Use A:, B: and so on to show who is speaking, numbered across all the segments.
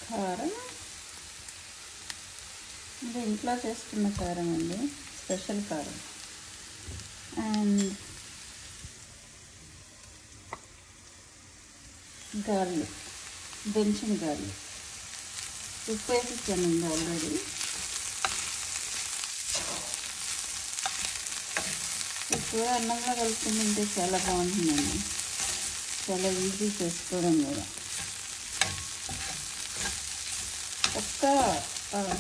A: కారం ఇది ఇంట్లో చేసుకున్న కారం అండి, స్పెషల్ కారం. అండ్ గార్లిక్, దంచిన గార్లిక్. ఉప్పు వేసిచ్చానండి ఆల్రెడీ. ఇప్పుడు అన్నంలో కలుపుకుంటే చాలా బాగుంటుందండి, చాలా ఈజీ చేసుకోవడం కూడా.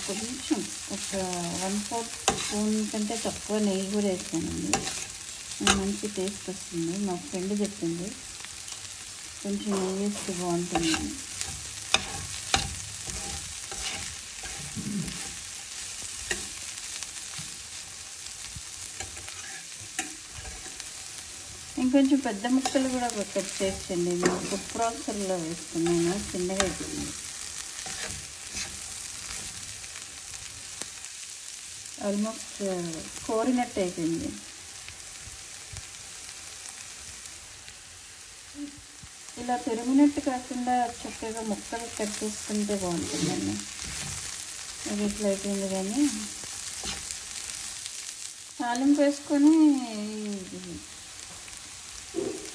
A: కొంచెం ఒక 1/4 స్పూన్ కంటే తక్కువ నెయ్యి కూడా వేసానండి, మంచి టేస్ట్ వస్తుంది. మా ఫ్రెండ్ చెప్పింది కొంచెం నెయ్యి వేస్తే బాగుంటుంది. ఇంకొంచెం పెద్ద ముక్కలు కూడా కట్ చేయొచ్చండి. నేను ఫుడ్ ప్రాసెసర్లో వేసుకున్నాను, చిన్నగా అయిపోయింది. ఆల్మోస్ట్ కోరినట్టు అయిపోయింది. ఇలా తురిమినట్టు కాకుండా చక్కగా ముక్కలు కట్ చేసుకుంటే బాగుంటుందండి. అది ఇట్లా అయిపోయింది. కానీ తాలింపు వేసుకొని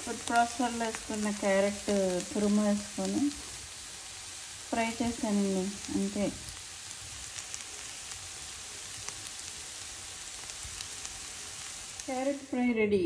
A: ఫుడ్ ప్రాసెసర్లో వేసుకున్న క్యారెట్ తురుము వేసుకొని ఫ్రై చేశానండి, అంతే. Carrot fry ready.